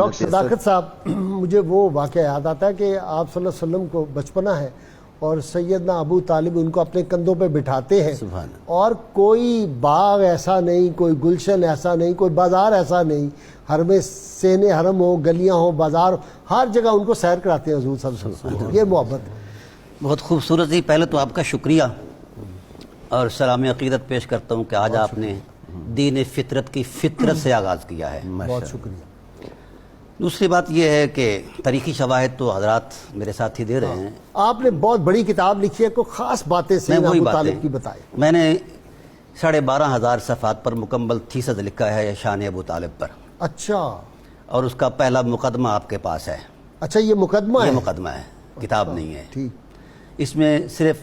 Doctor صداقت صاحب، مجھے وہ واقعہ یاد آتا ہے کہ آپ صلی اللہ علیہ وسلم کو بچپنا ہے اور سیدنا ابو طالب ان کو اپنے کندھوں پہ بٹھاتے ہیں، اور کوئی باغ ایسا نہیں، کوئی گلشن ایسا نہیں، کوئی بازار ایسا نہیں، حرم سین حرم ہو، گلیاں ہو، بازار ہو، ہر جگہ ان کو سیر کراتے ہیں حضور صلی اللہ علیہ وسلم۔ یہ محبت بہت خوبصورت جی۔ پہلے تو آپ کا شکریہ اور سلام عقیدت پیش کرتا ہوں کہ آج آپ نے دین فطرت کی فطرت سے آغاز کیا ہے، بہت شکریہ۔ دوسری بات یہ ہے کہ تاریخی شواہد تو حضرات میرے ساتھ ہی دے رہے ہیں۔ آپ نے بہت بڑی کتاب لکھی ہے، کوئی خاص باتیں سیدنا ابو طالب کی بتائیں۔ میں نے 12,500 صفحات پر مکمل تھیسس لکھا ہے شان ابو طالب پر۔ اچھا، اور اس کا پہلا مقدمہ آپ کے پاس ہے۔ اچھا، یہ مقدمہ ہے؟ یہ مقدمہ ہے، کتاب نہیں ہے۔ ٹھیک، اس میں صرف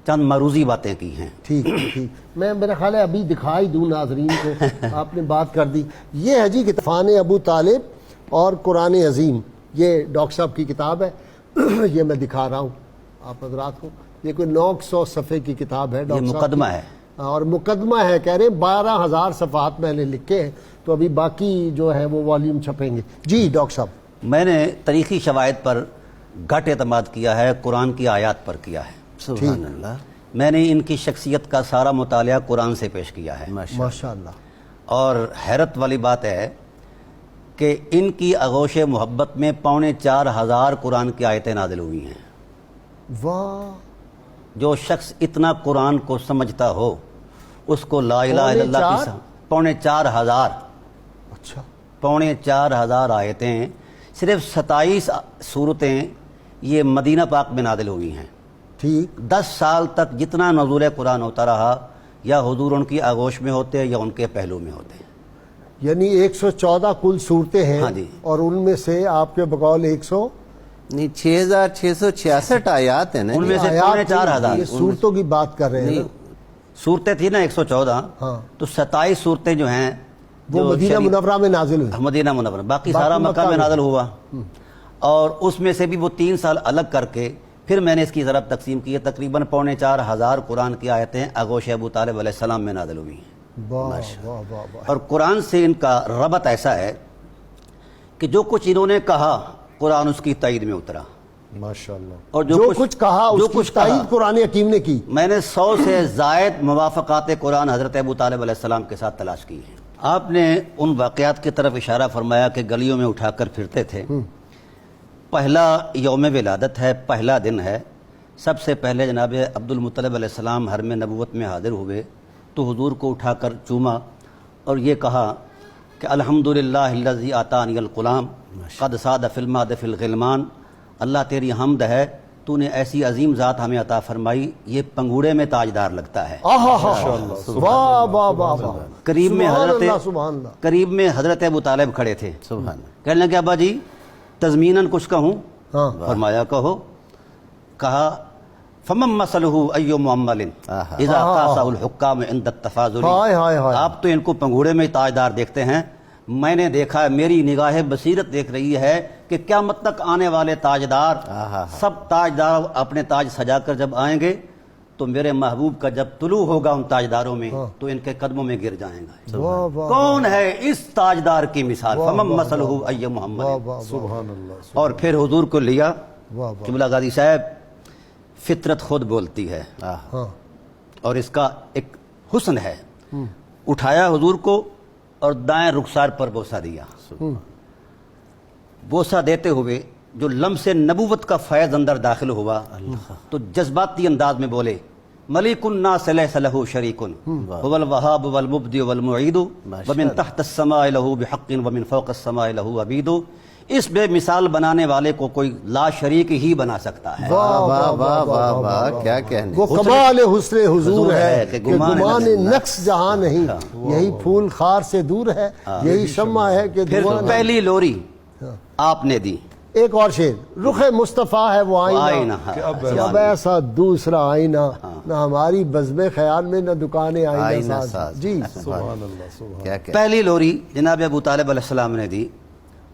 چند معروضی باتیں کی ہیں۔ ٹھیک ٹھیک، میں میرا خیال ہے ابھی دکھائی دوں ناظرین کو، آپ نے بات کر دی۔ یہ ہے جی عرفان ابو طالب اور قرآن عظیم، یہ ڈاکٹر صاحب کی کتاب ہے، یہ میں دکھا رہا ہوں آپ حضرات کو۔ یہ کوئی 900 صفحے کی کتاب ہے، یہ مقدمہ ہے اور مقدمہ ہے، کہہ رہے ہیں 12,000 صفحات میں نے لکھے ہیں، تو ابھی باقی جو ہے وہ والیوم چھپیں گے۔ جی ڈاکٹر صاحب، میں نے تاریخی شواہد پر گھٹ اعتماد کیا ہے، قرآن کی آیات پر کیا ہے۔ سبحان اللہ۔ میں نے ان کی شخصیت کا سارا مطالعہ قرآن سے پیش کیا ہے، ماشاء اللہ۔ اور حیرت والی بات ہے کہ ان کی آغوش محبت میں 4,500 قرآن کی آیتیں نازل ہوئی ہیں۔ واہ، جو شخص اتنا قرآن کو سمجھتا ہو اس کو لا الہ الا اللہ کی 4,500 اچھا، 4,500 آیتیں، صرف 27 صورتیں یہ مدینہ پاک میں نازل ہوئی ہیں۔ ٹھیک، 10 سال تک جتنا نزول قرآن ہوتا رہا، یا حضور ان کی آغوش میں ہوتے یا ان کے پہلو میں ہوتے۔ یعنی 114 کل صورتیں ہیں، ہاں جی، اور ان میں سے آپ کے بقول 100 نہیں 6,666 آیات ہیں نا، ان میں سے 4,500 یہ صورتوں کی بات کر رہے ہیں نا؟ صورتیں تھیں نا 114، ہاں، تو 27 صورتیں جو ہیں وہ مدینہ منورہ میں نازل ہوئی۔ مدینہ منورہ، باقی سارا مکہ میں نازل ہوا۔ اور اس میں سے بھی وہ 3 سال الگ کر کے پھر میں نے اس کی ضرب تقسیم کی ہے، تقریباً 4,500 قرآن کی آیتیں آغوش ابو طالب علیہ السلام میں نازل ہوئی ہیں۔ واہ واہ واہ واہ۔ اور قرآن سے ان کا ربط ایسا ہے کہ جو کچھ انہوں نے کہا قرآن اس کی تائید میں اترا، ماشاءاللہ، اور جو کچھ کہا اس کی تائید قرآن حکیم نے کی۔ میں نے 100 سے زائد موافقات قرآن حضرت ابو طالب علیہ السلام کے ساتھ تلاش کی ہیں۔ آپ نے ان واقعات کی طرف اشارہ فرمایا کہ گلیوں میں اٹھا کر پھرتے تھے۔ پہلا یوم ولادت ہے، پہلا دن ہے۔ سب سے پہلے جناب عبد المطلب علیہ السلام حرم نبوت میں حاضر ہوئے تو حضور کو اٹھا کر چوما اور یہ کہا کہ الحمدللہ الذی آتانی الغلام قد صاد فی الماد فی الغلمان، اللہ تیری حمد ہے، تو نے ایسی عظیم ذات ہمیں عطا فرمائی، یہ پنگوڑے میں تاجدار لگتا ہے۔ واہ واہ واہ، قریب میں سبحان اللہ۔ قریب میں حضرت ابو طالب کھڑے تھے، سبحان اللہ۔ کہنے لگے ابا جی تضمیناً کچھ کہوں؟ ہاں، فرمایا کہو۔ کہا فمن مثلہ ای معمل اذا قاسہ الحکام عند التفاضل، ہائے ہائے ہائے، آپ تو ان کو پنگوڑے میں تاجدار دیکھتے ہیں، میں نے دیکھا ہے، میری نگاہ بصیرت دیکھ رہی ہے کہ قیامت تک آنے والے تاجدار سب تاجدار اپنے تاج سجا کر جب آئیں گے تو میرے محبوب کا جب طلوع ہوگا ان تاجداروں میں تو ان کے قدموں میں گر جائیں گا۔ واہ واہ، کون ہے اس تاجدار کی مثال؟ فمن مثلہ ای محمد۔ سبحان اللہ۔ اور پھر حضور کو لیا۔ واہ واہ، قبلہ غازی صاحب، فطرت خود بولتی ہے ہاں، اور اس کا ایک حسن ہے۔ اٹھایا حضور کو اور دائیں رخسار پر بوسہ دیا۔ بوسہ دیتے ہوئے جو لمس نبوت کا فیض اندر داخل ہوا تو جذباتی انداز میں بولے ملک الناس لیس لہ شریک هو الوهاب والمبدئ والمعید ومن تحت السماء له بحق ومن فوق السماء له عبید۔ اس بے مثال بنانے والے کو کوئی لا شریک ہی بنا سکتا ہے۔ واہ واہ واہ واہ واہ، کیا کہنے۔ وہ کمال حسن حضور ہے کہ کہ گمان نقص جہاں نہیں، یہی پھول خار سے دور ہے، یہی شمع ہے کہ پھر پہلی لوری آپ نے دی۔ ایک اور شعر، رخ مصطفیٰ ہے وہ آئینہ اب ایسا دوسرا آئینہ، نہ ہماری بزم خیال میں نہ دکان آئینہ ساز۔ جی سبحان اللہ، کیا کہنے۔ پہلی لوری جناب ابو طالب علیہ السلام نے دی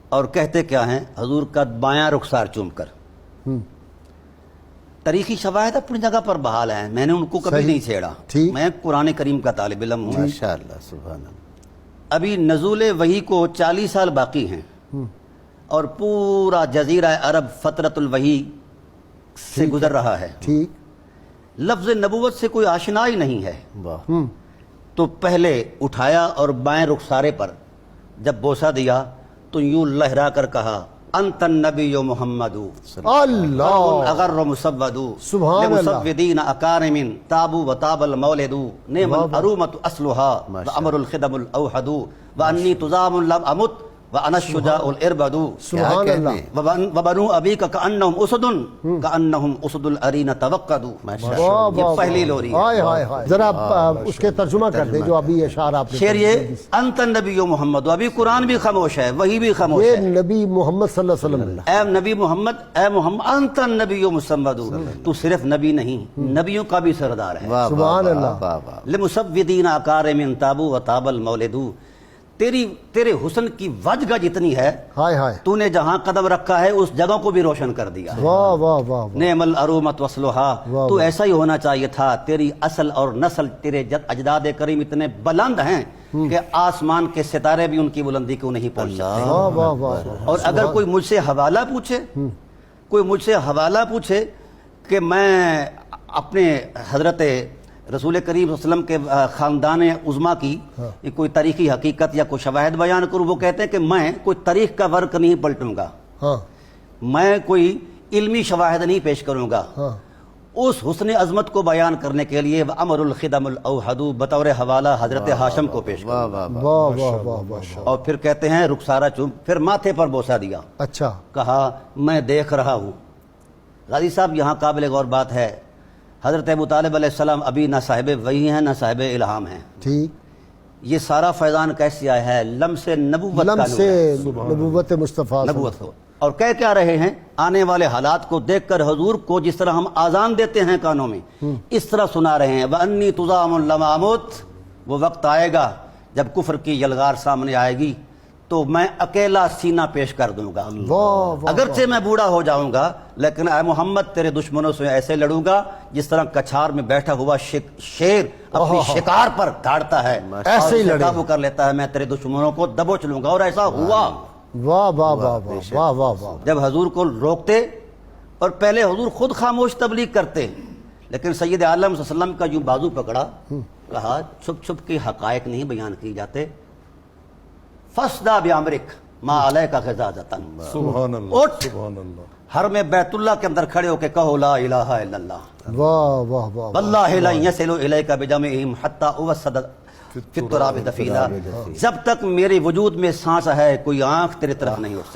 اور کہتے کیا ہیں حضور کا بایاں رخسار چوم کر۔ تاریخی شواہد اپنی جگہ پر بحال ہیں، میں نے ان کو کبھی نہیں چھیڑا، میں قرآن کریم کا طالب علم ہوں۔ ماشاءاللہ، سبحان اللہ۔ ابھی نزول وحی کو 40 سال باقی ہیں، اور پورا جزیرہ عرب فترت الوحی سے گزر رہا ہے، ٹھیک، لفظ نبوت سے کوئی آشنا ہی نہیں ہے، واہ تو پہلے اٹھایا اور بائیں رخسارے پر جب بوسہ دیا تو یوں لہرا کر کہا انت النبی محمد اللہ، اگر مسود سبحان اللہ، لمسودین اکارم تابو و تاب المولد نعم الارومۃ اصلها وامر الخدم الاوحد وانی تزام لم امت وانا الشجاع الاربد سبحان اللہ، وبنو ابیک کانہم اسد کانہم اسد الارین توقدوا. واہ یہ واہ پہلی لوری ہے. ہائے ہائے ہائے، ذرا اس کے ترجمہ کر دیں جو ابھی اشعار آپ نے شعر یہ انت النبی محمد، ابھی قرآن بھی خاموش ہے، وہی بھی خاموش یہ ہے. نبی محمد صلی اللہ علیہ وسلم، اے نبی محمد، اے محمد انت النبی محمد، تو صرف نبی نہیں، نبیوں کا بھی سردار ہے. واہ سبحان اللہ، واہ واہ لمسودین اکارم تابو و تاب المولد، تیرے حسن کی وجہ جتنی ہے ہائے ہائے، تو نے جہاں قدم رکھا ہے اس جگہ کو بھی روشن کر دیا. واہ واہ واہ، نعم الارومۃ وصلها، واہ تو ایسا ہی ہونا چاہیے تھا. تیری اصل اور نسل، تیرے اجداد کریم اتنے بلند ہیں کہ آسمان کے ستارے بھی ان کی بلندی کو نہیں پہنچ سکتے. واہ واہ واہ، اور اگر کوئی مجھ سے حوالہ پوچھے کہ میں اپنے حضرت رسول کریم صلی اللہ علیہ وسلم کے خاندان عظما کی کوئی تاریخی حقیقت یا کوئی شواہد بیان کروں، وہ کہتے ہیں کہ میں کوئی تاریخ کا ورق نہیں پلٹوں گا، ہاں میں کوئی علمی شواہد نہیں پیش کروں گا. ہاں، اس حسن عظمت کو بیان کرنے کے لیے امر الخدم الاوحد بطور حوالہ حضرت ہاشم کو پیش کروں. واہ واہ واہ واہ واہ، اور پھر کہتے ہیں رخسارہ چوم، پھر ماتھے پر بوسہ دیا، اچھا، کہا میں دیکھ رہا ہوں. غازی صاحب یہاں قابل غور بات ہے، حضرت ابو طالب علیہ السلام ابھی نہ صاحب وحی ہیں نہ صاحب الہام ہیں. ٹھیک، یہ سارا فیضان کیسے آیا ہے؟ لمس نبوت کا لم نور سے ہے. نبوت مصطفیٰ، نبوت کو. اور کہہ کیا رہے ہیں؟ آنے والے حالات کو دیکھ کر حضور کو جس طرح ہم آزان دیتے ہیں کانوں میں، اس طرح سنا رہے ہیں. وَأَنِّي تُزَامُ لَمْ أَمُتْ، وہ وقت آئے گا جب کفر کی یلغار سامنے آئے گی تو میں اکیلا سینہ پیش کر دوں گا. واہ واہ، اگرچہ میں بوڑھا ہو جاؤں گا لیکن اے محمد تیرے دشمنوں سے ایسے لڑوں گا جس طرح کچھار میں بیٹھا ہوا شیر اپنی شکار پر دھاڑتا ہے، ایسے ہی اسے لڑے. قابو کر لیتا ہے. میں تیرے دشمنوں کو دبوچ لوں گا. اور ایسا ہوا. واہ واہ واہ واہ واہ واہ واہ، جب حضور کو روکتے، اور پہلے حضور خود خاموش تبلیغ کرتے، لیکن سید عالم صلی اللہ علیہ وسلم کا یوں بازو پکڑا، کہا چھپ چھپ کے حقائق نہیں بیان کی جاتے. فَاسْدَا بِأَمْرِكَ مَا عَلَيْكَ غِضَاضَةٌ، سبحان اللہ، اٹھ سبحان اللہ، حرم بیت اللہ کے اندر کھڑے ہو کے کہو لا الہ الا اللہ واہ واہ واہ، واللہ لا يصل الیک بجمعہم حتی اوسد فی التراب دفینا. جب تک میرے وجود میں سانس ہے کوئی آنکھ تیرے طرف نہیں اٹھ سکتی.